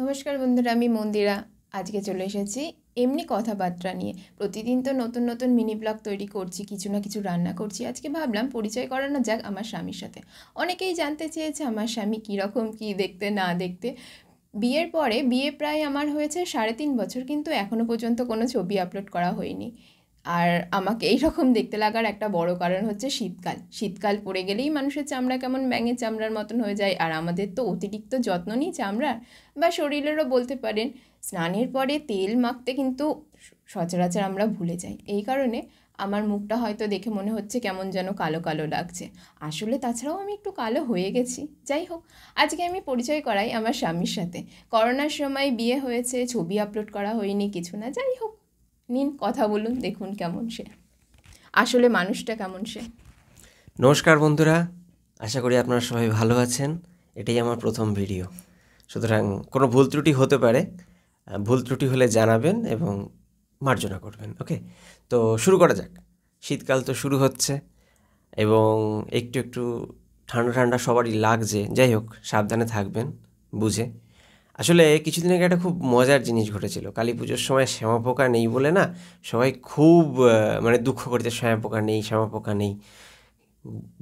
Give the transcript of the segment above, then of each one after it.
নমস্কার বন্ধুরা, আমি মন্দিরা। আজকে চলে এসেছি এমনি কথাবার্তা নিয়ে। প্রতিদিন তো নতুন নতুন মিনি ব্লগ তৈরি করছি, কিছু না কিছু রান্না করছি। আজকে ভাবলাম পরিচয় করানো যাক আমার স্বামীর সাথে। অনেকেই জানতে চেয়েছে আমার স্বামী কীরকম, কী দেখতে না দেখতে। বিয়ের পরে, বিয়ে প্রায় আমার হয়েছে 3.5 বছর, কিন্তু এখনও পর্যন্ত কোনো ছবি আপলোড করা হয়নি। আর আমাকে এইরকম দেখতে লাগার একটা বড় কারণ হচ্ছে শীতকাল। শীতকাল পড়ে গেলেই মানুষের চামড়া কেমন ব্যাঙের চামড়ার মতন হয়ে যায়। আর আমাদের তো অতিরিক্ত যত্ন নিই চামড়ার বা শরীরেরও বলতে পারেন। স্নানের পরে তেল মাখতে কিন্তু সচরাচর আমরা ভুলে যাই। এই কারণে আমার মুখটা হয়তো দেখে মনে হচ্ছে কেমন যেন কালো কালো লাগছে। আসলে তাছাড়াও আমি একটু কালো হয়ে গেছি। যাই হোক, আজকে আমি পরিচয় করাই আমার স্বামীর সাথে। করোনার সময় বিয়ে হয়েছে, ছবি আপলোড করা হয়নি, কিছু না। যাই হোক, নিন কথা বলুন, দেখুন কেমন সে, আসলে মানুষটা কেমন সে। নমস্কার বন্ধুরা, আশা করি আপনারা সবাই ভালো আছেন। এটাই আমার প্রথম ভিডিও, সুতরাং কোনো ভুল ত্রুটি হতে পারে। ভুল ত্রুটি হলে জানাবেন এবং মার্জনা করবেন। ওকে, তো শুরু করা যাক। শীতকাল তো শুরু হচ্ছে এবং একটু একটু ঠান্ডা ঠান্ডা সবারই লাগছে। যাই হোক, সাবধানে থাকবেন বুঝে। আসলে কিছুদিন আগে একটা খুব মজার জিনিস ঘটেছিল। কালী পুজোর সময় শ্যামা পোকা নেই বলে না সবাই খুব দুঃখ করেছে, শ্যামা পোকা নেই, শ্যামা পোকা নেই।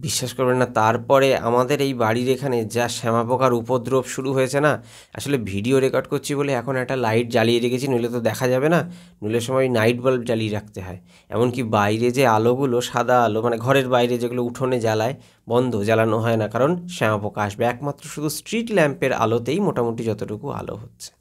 বিশ্বাস করবেন না, তারপরে আমাদের এই বাড়ির এখানে যা শ্যামা পোকার উপদ্রব শুরু হয়েছে না, আসলে ভিডিও রেকর্ড করছি বলে এখন একটা লাইট জ্বালিয়ে রেখেছি, নইলে তো দেখা যাবে না। নইলে সময় নাইট বাল্ব জ্বালিয়ে রাখতে হয়। এমনকি বাইরে যে আলোগুলো, সাদা আলো, মানে ঘরের বাইরে যেগুলো উঠোনে জ্বালায়, বন্ধ, জ্বালানো হয় না, কারণ শ্যামা পোকা আসবে। একমাত্র শুধু স্ট্রিট ল্যাম্পের আলোতেই মোটামুটি যতটুকু আলো হচ্ছে।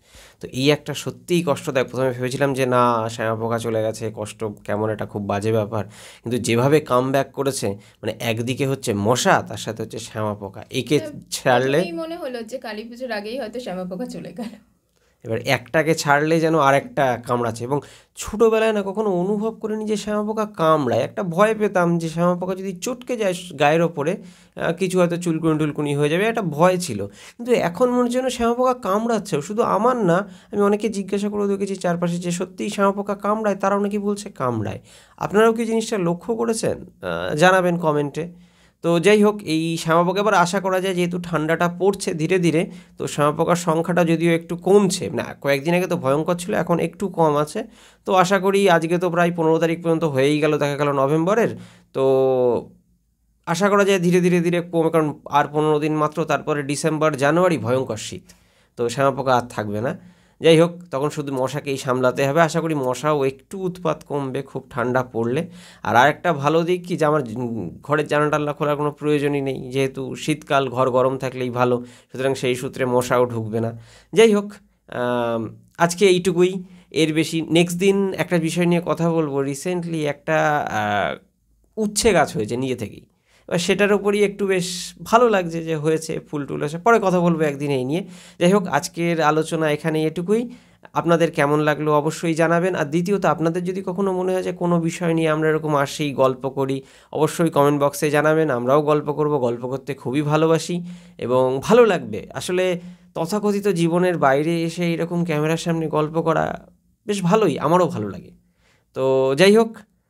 তো এই একটা সত্যিই কষ্টদায়ক। প্রথমে ভেবেছিলাম যে না, শ্যামা পোকা চলে গেছে, কষ্ট, কেমন একটা খুব বাজে ব্যাপার। কিন্তু যেভাবে কাম ব্যাক করেছে, মানে একদিকে হচ্ছে মশা, তার সাথে হচ্ছে শ্যামা পোকা, একে ছাড়লে মনে হলো যে কালী পুজোর আগেই হয়তো শ্যামা পোকা চলে গেল। এবার একটাকে ছাড়লে যেন আরেকটা কামড়াচ্ছে। এবং ছোটোবেলায় না কখনো অনুভব করিনি যে শ্যামা পোকা কামড়ায়। একটা ভয় পেতাম যে শ্যামা পোকা যদি চটকে যায় গায়ের ওপরে, কিছু হয়তো চুলকুনি টুলকুনি হয়ে যাবে, একটা ভয় ছিল। কিন্তু এখন মনে হচ্ছে যেন শ্যামা পোকা কামড়াচ্ছে। শুধু আমার না, আমি অনেকে জিজ্ঞাসা করে দেখেছি চারপাশে যে সত্যিই শ্যামা পোকা কামড়ায়, তারাও নাকি বলছে কামড়ায়। আপনারাও কি জিনিসটা লক্ষ্য করেছেন? জানাবেন কমেন্টে। তো যাই হোক, এই শ্যামা পোকা এবার আশা করা যায় যেহেতু ঠান্ডাটা পড়ছে ধীরে ধীরে, তো শ্যামা পোকার সংখ্যাটা যদিও একটু কমছে, না কয়েকদিন আগে তো ভয়ঙ্কর ছিল, এখন একটু কম আছে। তো আশা করি, আজকে তো প্রায় 15 তারিখ পর্যন্ত হয়েই গেল, দেখা গেল নভেম্বরের। তো আশা করা যায় ধীরে ধীরে ধীরে কমে, কারণ আর 15 দিন মাত্র, তারপরে ডিসেম্বর জানুয়ারি ভয়ঙ্কর শীত। তো শ্যামা পোকা আর থাকবে না। যাই হোক, তখন শুধু মশাকেই সামলাতে হবে। আশা করি মশাও একটু উৎপাত কমবে খুব ঠান্ডা পড়লে। আর আরেকটা ভালো দিক কি, যে আমার ঘরের জানালা খোলার কোনো প্রয়োজনই নেই, যেহেতু শীতকাল, ঘর গরম থাকলেই ভালো, সুতরাং সেই সূত্রে মশাও ঢুকবে না। যাই হোক, আজকে এইটুকুই, এর বেশি। নেক্সট দিন একটা বিষয় নিয়ে কথা বলবো। রিসেন্টলি একটা উচ্ছে গাছ হয়েছে নিজে থেকেই, এবার সেটার উপরই একটু বেশ ভালো লাগছে যে হয়েছে, ফুল টুল এসে, পরে কথা বলবো একদিন এই নিয়ে। যাই হোক, আজকের আলোচনা এখানে এটুকুই। আপনাদের কেমন লাগলো অবশ্যই জানাবেন। আর দ্বিতীয়ত, আপনাদের যদি কখনো মনে হয় যে কোনো বিষয় নিয়ে আমরা এরকম আসি, গল্প করি, অবশ্যই কমেন্ট বক্সে জানাবেন। আমরাও গল্প করব, গল্প করতে খুবই ভালোবাসি এবং ভালো লাগবে। আসলে তথাকথিত জীবনের বাইরে এসে এরকম ক্যামেরার সামনে গল্প করা বেশ ভালোই, আমারও ভালো লাগে। তো যাই হোক,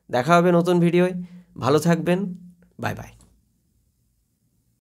দেখা হবে নতুন ভিডিওয়। ভালো থাকবেন, বাই বাই।